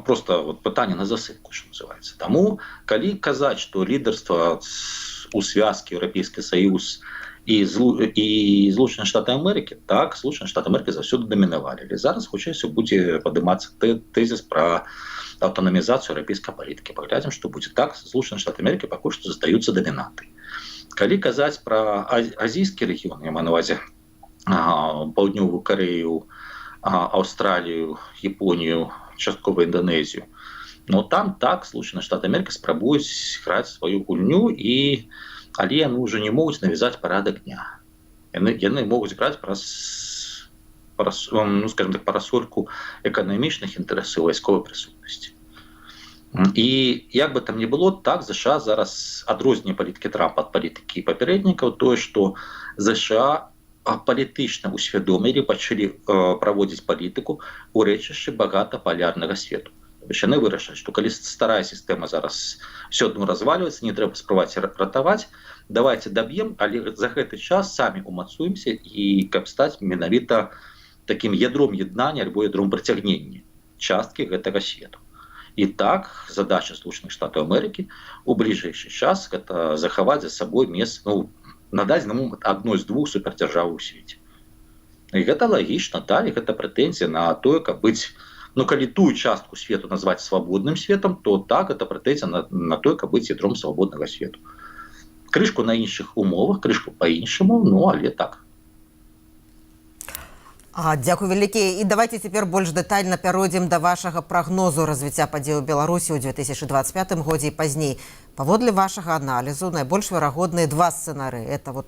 Просто пытанне на засыпку, што называецца. Таму, калі казаць, што лідарства у звязкі Еўрапейскі Саюз і Злучаныя Штаты Амерыкі, так, Злучаныя Штаты Амерыкі заўсёды дамінавалі. Але зараз хутчэй усё будзе падымацца тэзіс пра аўтанамізацыю еўрапейскай палітыкі. Паглядзім, што будзе. Так, Злучаныя Штаты Амерыкі пакуль што застаюцца дамінантай. Калі казаць пра азійскі рэгіён, я маю на ўвазе Паўднёвую Карэю, Аўстралію, Японію, часткова Інданезію. Там так Злучаныя Штаты Амерыкі спрабуюць граць сваю гульню, але яны ўжо не могуць навязаць парадак дня. Яны могуць граць праз, скажем так, парасольку эканамічных інтарэсаў вайсковай прысутнасці. І як бы там ні было, так ЗША зараз адрозненне палітыкі Трампа ад палітыкі папярэднікаў тое, што ЗША палітычна усвядомілі, пачалі праводзіць палітыку ў рэчышчы багатапалярнага свету. Яны вырашаць, што калі старая сістэма зараз все адно разваліваецца, не трэба спрабаваць ратаваць, давайте даб'ем, але за гэты час самі умацуемся і каб стаць менавіта такім ядром яднання альбо ядром прыцягнення часткі гэтага свету. І так задача Злучаных Штатаў Амерыкі у бліжэйшы час гэта захаваць за сабой месца, надаць нам адной з двух супердзяржаў у свеце. І гэта лагічна, і гэта прэтэнзія на тое, каб быць, калі тую частку свету назваць свабодным светам, то так, гэта прэтэнзія на тое, каб быць ядром свабоднага свету. Крышку на іншых умовах, крышку па-іншаму, але так. Дзякуй вялікі. І давайте цяпер больш дэтальна пяройдзем да вашага прагнозу развіцця падзей у Беларусі ў 2025 годзе і пазней. Паводле вашага аналізу найбольш верагодныя два сцэнары. Это вы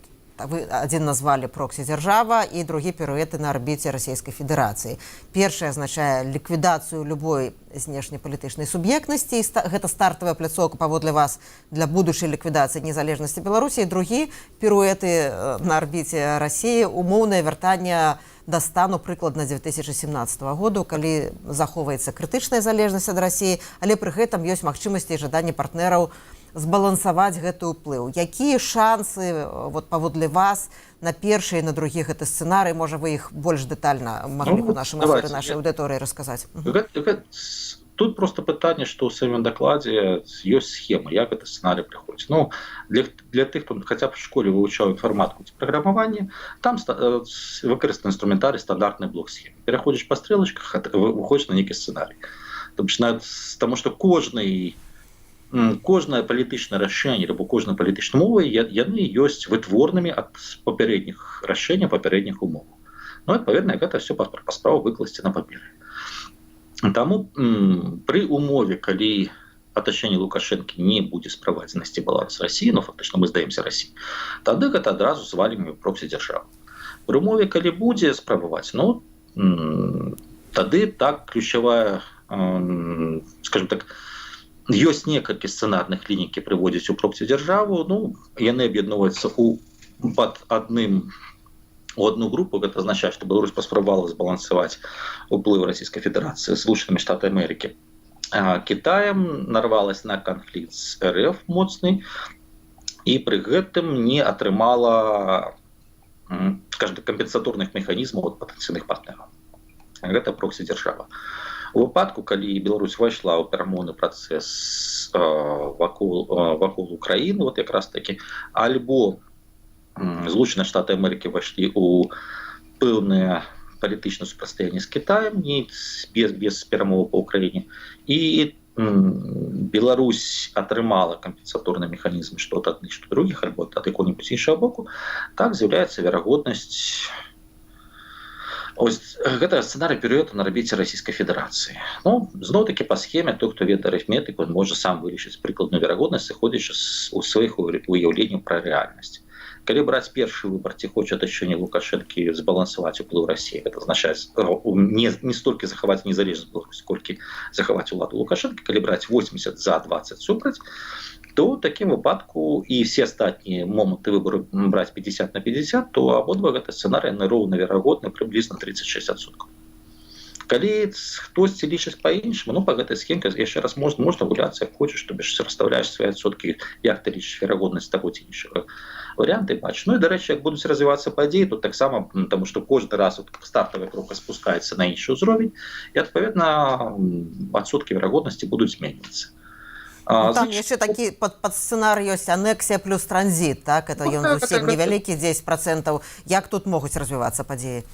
адзін назвалі проксі-дзяржава і другі піруэты на арбіце Расійскай Федэрацыі. Першы азначае ліквідацыю любой знешнепалітычнай суб'ектнасці. Гэта стартавая пляцоўка, паводле вас, для будучай ліквідацыі незалежнасці Беларусі. І другі піруэты на арбіце Расіі, умоўнае вяртанне да стану прыкладна 2017 году, калі захоўваецца крытычная залежнасць ад Расіі, але пры гэтым ёсць магчымасці і жаданні партнераў збалансаваць гэты ўплыў. Якія шансы вот паводле вас на першы і на другі гэты сцэнарый? Можа, вы іх больш дэтальна маглі б у нашым эфіры нашай аўдыторыі расказаць? Тут просто пытанне, што ў самім дакладзе ёсць схема, як гэты сцэнарый прыходзіць. Ну, для тых, хто хаця б в школе вывучаў інфарматыку ці праграмаванне, там выкарыстаны інструментарый стандартны блок схемы. Пераходзіш па стрэлачках, выходзіш на нейкі сцэнарый. Таму што кожнае палітычнае рашэнне або кожная палітычная мова, яны ёсць вытворнымі ад папярэдніх рашэнняў, папярэдніх умоў. Ну, адпаведна, гэта ўсё па справу выкласці на паперы. Таму пры умове, калі атачэнне Лукашэнкі не будзе справадзенасці баланс Расіі, ну фактычна мы здаемся Расіі, тады гэта адразу звалім у проксі-дзяржаву. Пры умове, калі будзе спрабаваць, ну тады так ключавая, скажем так, ёсць некалькі сцэнарных ліній, які прыводзяць у проксі-дзяржаву, ну яны аб'ядноўваюцца пад адным у одну групу. Это означает, что Беларусь поспробовала сбалансовать уплыв Российской Федерации с Соединенными Штатами Америки. Китаем нарвалась на конфликт с РФ моцный и при этом не атрымала, скажем так, компенсаторных механизмов от потенциальных партнеров. Это прокси-держава. У выпадку, калі Беларусь вайшла ў перамоўны працэс вакол Украіны, вот якраз таки, альбо Злучаныя Штаты Амерыкі вайшлі ў пэўнае палітычнае супрацьстаянне з Кітаем, без перамоваў па Ўкраіне, і Беларусь атрымала кампенсаторны механізм што ад адных, што другіх, альбо ад якога-небудзь іншага боку, так з'яўляецца верагоднасць. Ось гэта сцэнарый перыяду на рабіце Расійскай Федэрацыі. Ну, зноў-такі па схеме, той, хто ведае арыфметыку, ён можа сам вылічыць прыкладную верагоднасць, сыходзячы у сваіх уяўленняў пра рэальнасць. Калі браць першы выбар, ці хоча атачэнне Лукашэнкі збалансаваць уплыў Расіі, гэта азначае не столькі захаваць незалежнасць Беларусі, колькі захаваць уладу Лукашэнкі. Калі браць 80 за 20 супраць, то ў такім выпадку і все астатнія моманты выбору браць 50 на 50, то абодва гэта сцэнарыі роўна верагодны прыблізна 36%. Калі хтосьці лічыць па-іншаму, ну па гэтай схемке яшчэ раз можна гуляцца як хочаш, то бишь расстаўляеш свае адсоткі, як ты лічыш верагоднасць таго ці іншага варыянты бачыш. Ну і дарэчы, як будуць развівацца падзеі, тут таксама, таму што кожны раз стартавая кропка спускаецца на іншы ўзровень, і адпаведна адсоткі верагоднасці будуць зменьвацца. Там яшчэ такі пад сцэнарый ёсць анексія плюс транзіт, так? Это ён зусім невялікі, 10%. Як тут могуць развівацца падзеі?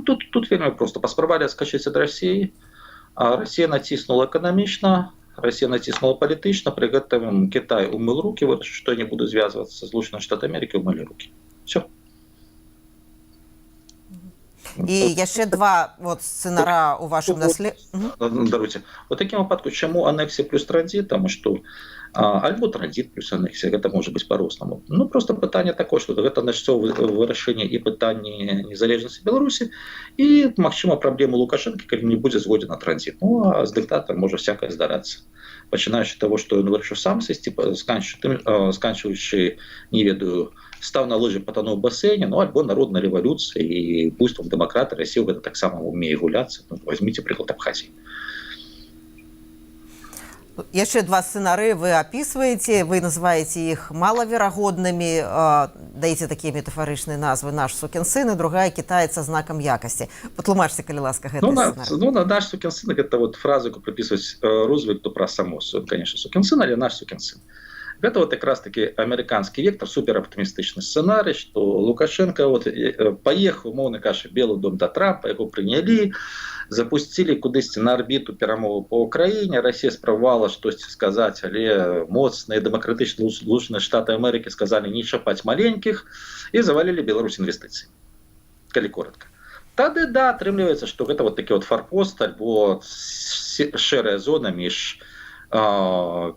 Тут вельмі проста. Паспрабавалі адскачыць ад Расіі, а Расія націснула эканамічна, Расія націснула палітычна, пры гэтым Кітай умыл рукі, вырашыў, што не буду звязвацца з Злучанымі Штатамі Амерыкі, умылі рукі. Все. І яшчэ два сцэнара ў вашым даследаванні. Даруйце. У такім выпадку, чаму анексія плюс транзіт? Таму што альбо транзіт плюс анексія, гэта можа быць па-рознаму. Ну, проста пытанне такое, што гэта начцовае вырашэнне і пытанне незалежнасці Беларусі, і, магчыма, праблема Лукашэнкі, калі не будзе згодзен на транзіт. Ну, а з дыктатарам можа всякае здарацца. Пачынаючы ад таго, што ён вырашыў сам сысці, сканчваючы, не ведаю, стаў на лыжы, патануў у басейне, ну, альбо народная рэвалюцыя і буйствам дэмакраты Расія гэта таксама умее гуляцца. Ну, возьмите прыклад Абхазіі. Яшчэ два сцэнары вы апісваеце, вы называеце іх малаверагоднымі, даеце такія метафарычныя назвы «Наш сукін сын» і другая «Кітай са знакам якасці». Патлумачце, калі ласка, гэты сцэнар. Ну, «Наш сукін сын» — гэта фраза, яку прыпісваць Рузвельту пра самосу. Конечно, сукін сын, але «Наш сукін сын». Гэта якраз такі амерыканскі вектор, супераптымістычны сцэнарый, што Лукашенко паехаў, умоўна кажучы, Белы дом да Трампа, яго прынялі, запусцілі кудысьці на арбіту перамовы па Ўкраіне, Расія спрабавала штосьці сказаць, але моцныя дэмакратычныя Злучаныя Штаты Амерыкі сказалі не чапаць маленькіх і завалілі Беларусь інвестыцыі, калі коротка. Тады, да, атрымліваецца, што гэта такі фарпост альбо шэрая зона між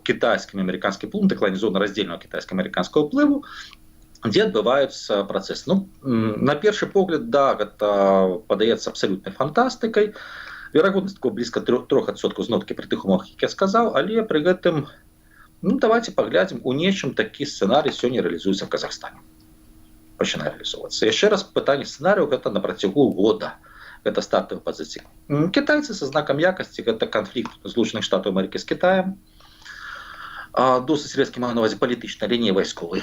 китайским и американским вплывом, так званая зона раздельного китайско-американского впливу, где отбываются процессы. Ну, на первый погляд, да, это подается абсолютной фантастикой. Вероятность такого близко 3% знотки при тых умовах, как я сказал, але при этом, ну, давайте поглядим, у нечем такие сценарии сегодня реализуются в Казахстане. Починает реализовываться. Еще раз, пытание сценариев это на протягу года. Это стартовая позиция. Китайцы со знаком якости, это конфликт Злучаных Штатов Америки с Китаем. досыць рэзкі маю на ўвазе палітычнай, але не вайсковай.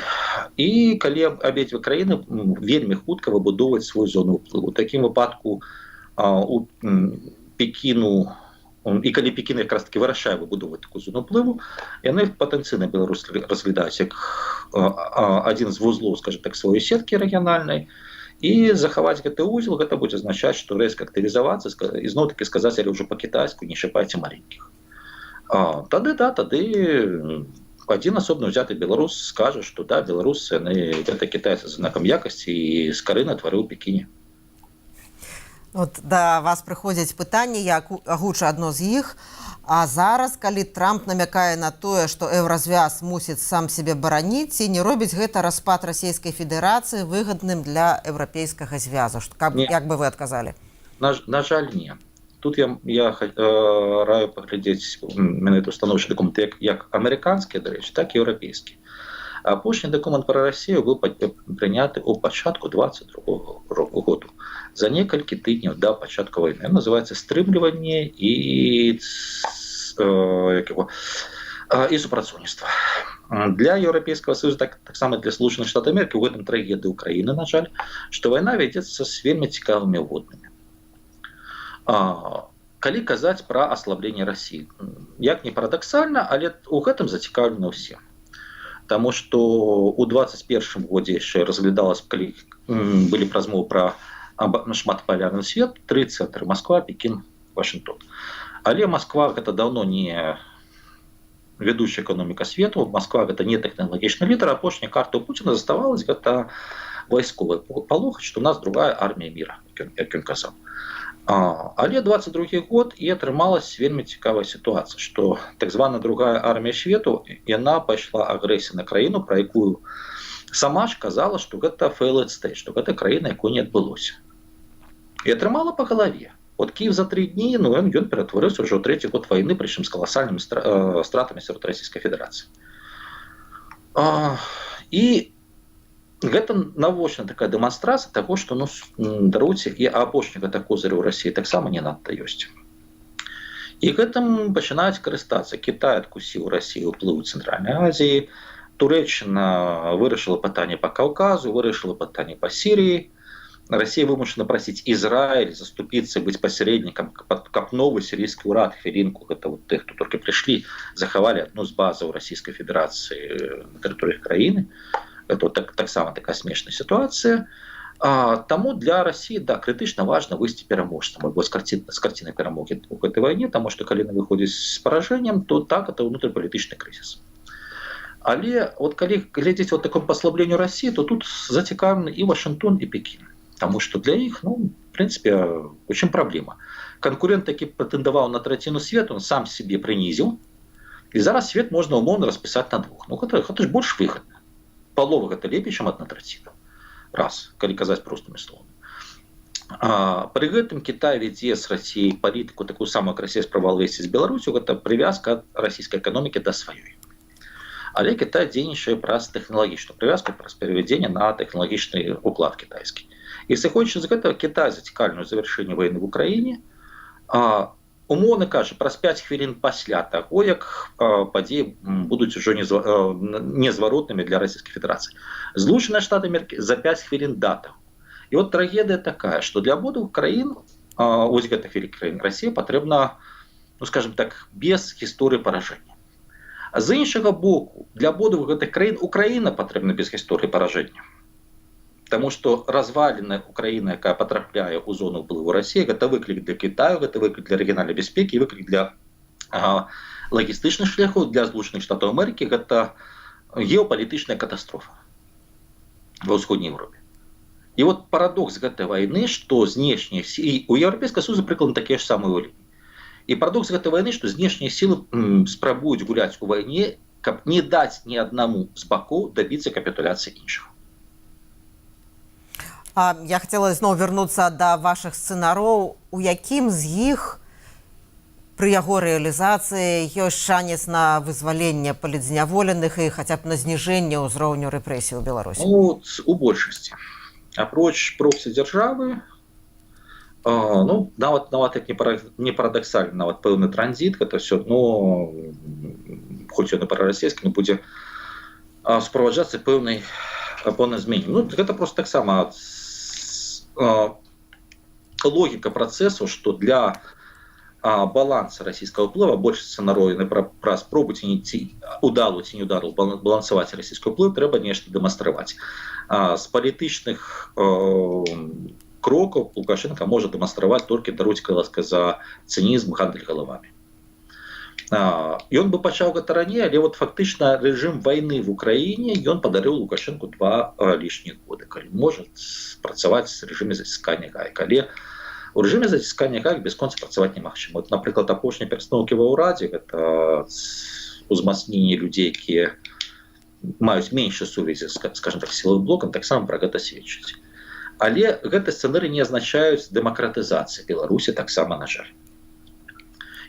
І калі абедзве краіны вельмі хутка выбудоўваюць сваю зону ўплыву. У такім выпадку у Пекіну, і калі Пекін якраз таки вырашае выбудоўваць такую зону ўплыву, яны патэнцыйна Беларусь разглядаюць як адзін з вузлоў, скажем так, сваёй сеткі рэгіянальнай, і захаваць гэты узел, гэта будзе азначаць, што рэзка актывізавацца і зноў-такі сказаць, але ўжо па-кітайску не шапайце маленькіх. Тады адзін асобна ўзяты беларус скажа, што да, беларусы гэта кітайцы з знакам якасці і з кары на твары ў Пекіне. От да вас прыходзяць пытанні, я агучу адно з іх. А зараз, калі Трамп намякае на тое, што еўразвяз мусіць сам сябе бараніць, ці не робіць гэта распад Расійскай Федэрацыі выгадным для еўрапейскага звязу? Як бы вы адказалі? На жаль, не. Тут я раю паглядзець менавіта становішча дакумент як амерыканскі, дарэчы, так і еўрапейскі. Апошні дакумент пра Расію быў прыняты ў пачатку 22-го году, за некалькі тыдняў да пачатку вайны. Ён называецца «Стрымліванне і супрацоўніцтва». Для Еўрапейскага Саюза, таксама для Злучаных Штатаў Амерыкі, у гэтым трагедыя Украіны, на жаль, што вайна вядзецца з вельмі цікавымі ўводнымі. Калі казаць пра аслабленне Расіі, як не парадаксальна, але ў гэтым зацікаўлены ўсе. Таму што ў 21 годзе яшчэ разглядалась, калі былі размовы пра шматпалярны свет, 3 цэнтры: Москва, Пекін, Вашынгтон. Але Москва гэта даўно не вядучая эканоміка свету, Москва гэта не тэхналагічны лідар, апошняя карта ў Пуціна заставалась гэта вайсковая палохаць, што ў нас другая армія міра, як ён казаў. Але 22 год і атрымалась вельмі цікавая сітуацыя, што так званая другая армія свету, яна пайшла агрэсія на краіну, пра якую сама ж казала, што гэта failed state, што гэта краіна, якой не адбылося. І атрымала па галаве. От Кіев за 3 дні, ён ператварыўся ўжо ў 3-й год вайны, прычым з каласальнымі стратамі сярод Расійскай Федэрацыі. І гэта навочна такая дэманстрацыя таго, што даруйце, і апошні гэта козырь у Расіі таксама не надта ёсць. І гэтым пачынаюць карыстацца. Кітай адкусіў Расію ўплыў у Цэнтральнай Азіі, Турэччына вырашыла пытанне па Каўказу, вырашыла пытанне па Сірыі. Расія вымушана прасіць Ізраіль заступіцца, быць пасярэднікам, каб новы сірійскі ўрад, хвілінку, гэта тых, хто толькі прыйшлі, захавалі адну з базаў Расійскай Федэрацыі на тэрыторыях краіны. Это таксама такая смешная ситуация. Таму для России, да, критично важно выйти пераможцам, або з карціны перамогі у гэтай вайне, таму што калі яны выходзяць з паражэннем, то так, это внутрипалітычны крызіс. Але вот калі глядзець вот такому послаблению России, то тут зацікаўлены і Вашингтон, і Пекін. Таму што для іх, в принципе, очень проблема. Конкурент, які прэтэндаваў на траціну свету, он сам себе прынізіў, і зараз свет можна умоўна распісаць на двух. Гэта ж больш выгодна. Полова гэта лепей, чым 1/3. Раз, калі казаць простымі словамі. Пры гэтым Кітай вядзе з Расіяй палітыку такую самую, як Расія спрабавала весці з Беларусю, гэта прывязка расійскай эканомікі да сваёй. Але Кітай дзейнічае праз тэхналагічную прывязку, праз перавядзенне на тэхналагічны уклад кітайскі. І сыходзячы з гэтага, Кітай зацікаўлены ў завяршэнні вайны в Украіне. Умоўна кажа, праз 5 хвілін пасля таго, як падзеі будуць ужо незваротнымі для Расійскай Федэрацыі. Злучаныя Штаты Амерыкі за 5 хвілін да таго. І от трагедыя такая, што для абодвух краін, вось гэтых вялікіх краін, Расія патрэбна, скажем так, без гісторыі паражэння. З іншага боку, для абодвух гэтых краін Украіна патрэбна без гісторыі паражэння. Таму што разваленая Украіна, якая патрапляе ў зону ўплыву Расіі, гэта выклік для Кітаю, гэта выклік для рэгіянальнай бяспекі, выклік для лагістычных шляхаў, для Злучаных Штатаў Амерыкі, гэта геапалітычная катастрофа ва ўсходняй Еўропе. І от парадокс гэтай вайны, што знешнія сілы, у Еўрапейскага Саюза прыкладна такія ж самыя ўлікі. І парадокс гэтай вайны, што знешнія сілы спрабуюць гуляць у вайне, каб не даць ні аднаму з бакоў дабіцца капітуляцыі іншых. Я хотела зноў вярнуцца да вашых сцэнароў. У якім з іх пры яго рэалізацыі ёсць шанец на вызваленне палітзняволеных і хаця б на зніжэнне ўзроўню рэпрэсій у Беларусі? У большасці. Апроч проксі-дзяржавы, нават як не парадаксальна, нават пэўны транзіт, гэта ўсё адно хоць ён і прарасійскі, но будзе суправаджацца пэўнай змене. Ну, гэта просто таксама логіка працэсу, што для баланса расійскага ўплыва больш сцэнарою пра спробу ці удалу ці не удалу балансаваць расійскі ўплыў трэба нешта дэманстраваць. З палітычных крокаў Лукашенко можа дэманстраваць толькі, даруйце ласка, за цынізм, гандаль галавамі. Ён бы пачаў гэта раней, але вот фактычна рэжым вайны в Украіне ён падарыў Лукашенку 2 лішніх годы, калі можа працаваць з рэжыме заціскання гаек. Але у рэжыме заціскання гаек бясконца працаваць немагчыма. Вот, напрыклад, апошнія перастановкі ва ўрадзе, гэта узмацненне людзей, якія маюць меншы сувязі, скажем так, сілавым блокам, таксама пра гэта сведчыць. Але гэты сцэнарый не азначаюць дэмакратызацыі Беларусі таксама, на жаль.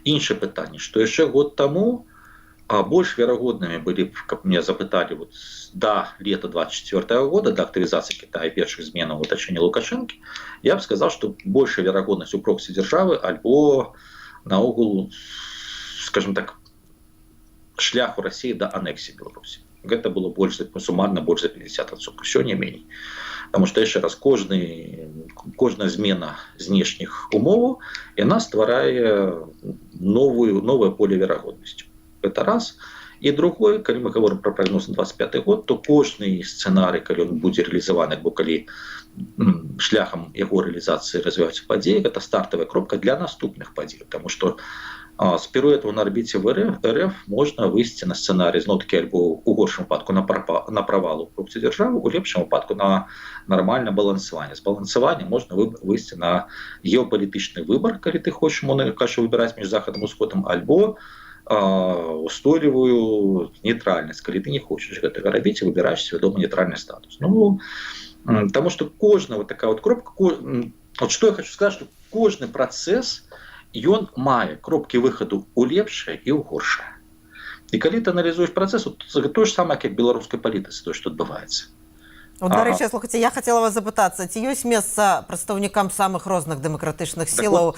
Іншае пытанне, што яшчэ год таму больш верагоднымі былі, каб мне запыталі вот, да лета 24 года, да актывізацыі Китая першых зменаў у атачэнні Лукашэнкі, я б сказаў, што большая верагоднасць у проксі дзяржавы альбо наогул, скажем так, шляху Расіі да анексіі Беларусі. Гэта было больш сумарна больш за 50%, усё не меней. Таму што яшчэ раз кожная змена знешніх умоваў яна стварае новае поле верагоднасці. Гэта раз. І другое, калі мы говорим пра прагноз на 25 год, то кожны сцэнарый, калі ён будзе рэалізаваны, або калі шляхам яго рэалізацыі развіваюцца падзеі, гэта стартавая кропка для наступных падзей. Таму што з піруэту на арбіце РФ можна выйсці на сцэнарый зноў-такі альбо у горшым выпадку на правал у проксі дзяржавы, у лепшым выпадку на нармальнае балансаванне. З балансавання можна выйсці на геапалітычны выбар, калі ты хочаш, можна выбіраць між захадам і усходам, альбо устойлівую нейтральнасць, калі ты не хочаш гэтага рабіць, выбіраеш свядома нейтральны статус. Ну, таму што кожная вот такая вот кропка, вот што я хочу сказаць, што кожны працэс ён мае кропкі выхаду ў лепшае і ў горшае. І калі ты аналізуеш працэс, то ж самае, як беларускай палітыцы, то, што адбываецца. Вот, до речі, слухайте, я хотела вас запитатися, ці ёсць месца прадстаўнікам самых розных дэмакратычных сілаў,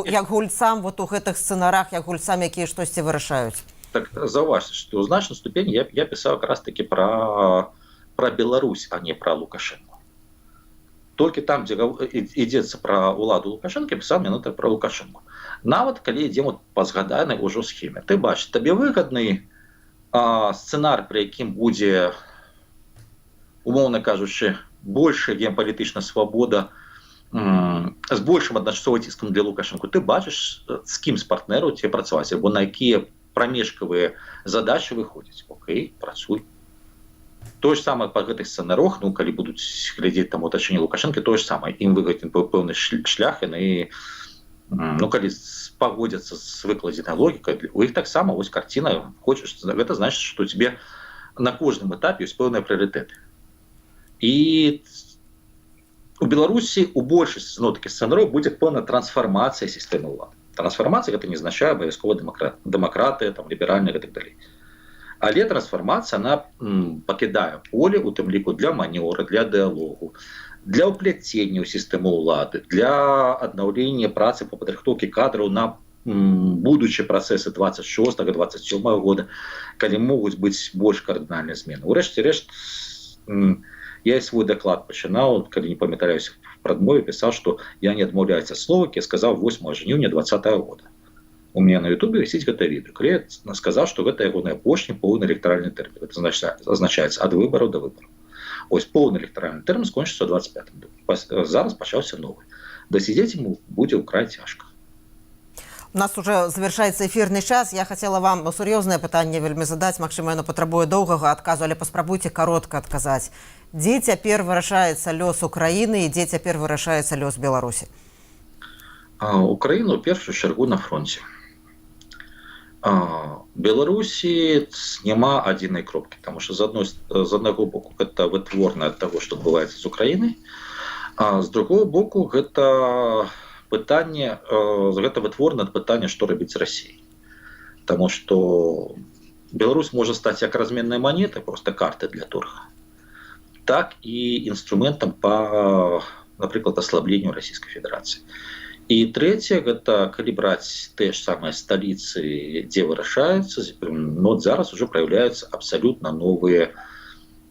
як гульцам вот у гэтых сцэнарах, як гульцам, якія штосьці вырашаюць? Так, заўважце, што ў значнай ступені я пісаў якраз такі пра Беларусь, а не пра Лукашенко. Толькі там, дзе ідзецца пра ўладу Лукашенко, пісаў менавіта пра Лукашенко. Нават калі ідзем па згаданай ужо схеме. Ты бачыш, табе выгадны сцэнар, пры якім будзе, умоўна кажучы, большая геапалітычная свабода з большым адначасовым ціскам для Лукашенко. Ты бачыш, з кім з партнераў тебе працаваць, або на якія прамежкавыя задачы выходзяць. Окей, працуй. То ж самае па гэтых сцэнарах, ну, калі будуць глядзець там атачэнне Лукашенко, то ж самае. Ім выгадзен пэўны шлях, яны, ну, калі пагодзяцца з выкладзенай логікай, у іх таксама вось карціна, хочаш, гэта значыць, што тебе на кожным этапе ёсць пэўныя прыярытэты. І у Беларусі у большасці зноў-такі сцэнараў будзе пэўная трансфармацыя сістэмы ўлады. Трансфармацыя гэта не азначае абавязкова дэмакратыя, там, ліберальная і так далей. Але трансфармацыя, она пакідае поле, у тым ліку для манёвра, для дыялогу, для ўпляцення ў сістэму ўлады, для аднаўлення працы па падрыхтоўкі кадраў на будучыя працэсы 26-27 года, калі могуць быць больш кардынальныя змены. Урэшце рэшт, я і свой даклад пачынаў, калі не памятаюся, в прадмове пісаў, што я не адмаўляюсь ад слова, які я сказаў 8 жніўня 2020 года. У меня на Ютубе висіць гэта відэо. Калі я сказаў, што гэта ягоны апошні поўны электаральны тэрмін. Гэта азначаецца ад выбараў да выбараў. Ось поўны электаральны тэрмін скончыцца ў 25-м. Зараз пачаўся новы. Дасядзець ему будзе ўкрай цяжка. У нас уже завершаецца эфірны час. Я хотела вам сур'ёзнае пытанне вельмі задаць. Магчыма, яно патрабуе доўгага адказу, але паспрабуйце каротка адказаць. Дзе цяпер вырашаецца лёс Украіны і дзе цяпер вырашаецца лёс Беларусі? Украіна ў першую чаргу на фронце. Беларусі няма адзінай кропкі, таму што з аднаго боку гэта вытворна ад таго, што адбываецца з Украінай, а з другого боку гэта пытанне, гэта вытворна ад пытання, што рабіць з Расіяй. Таму што Беларусь можа стаць як разменнай манетай, проста картай для торга, так і інструментам па, напрыклад, аслабленню Расійскай Федэрацыі. І трэцяе гэта калі браць тыя ж самыя сталіцы, дзе вырашаецца, ну, зараз уже праяўляюцца абсалютна новыя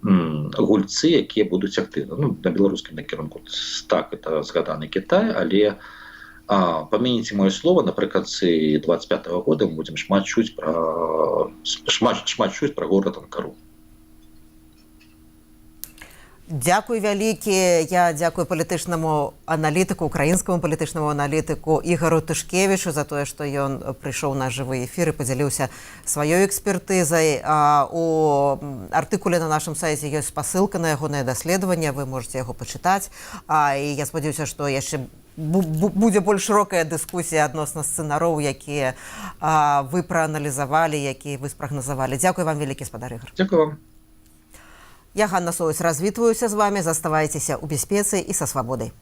гульцы, якія будуць актыўна. Ну, на беларускім накірунку так это згаданы Кітай, але памяніце маё слова, напрыканцы 25-го года мы будзем шмат чуць пра горад Анкару. Дзякуй вялікі. Я дзякую палітычнаму аналітыку, украінскаму палітычнаму аналітыку Ігару Тышкевічу за тое, што ён прыйшоў на жывы эфір і падзяліўся сваёй экспертызай. У артыкуле на нашым сайце ёсць спасылка на ягонае даследаванне, вы можете яго пачытаць. І я спадзяюся, што яшчэ будзе больш шырокая дыскусія адносна сцэнароў, якія вы прааналізавалі, якія вы спрагназавалі. Дзякуй вам вялікі, спадар Ігар. Дзякуй вам. Я, Ганна Солось, развітваюся з вами. Заставайцеся ў бяспецы і са свабодай.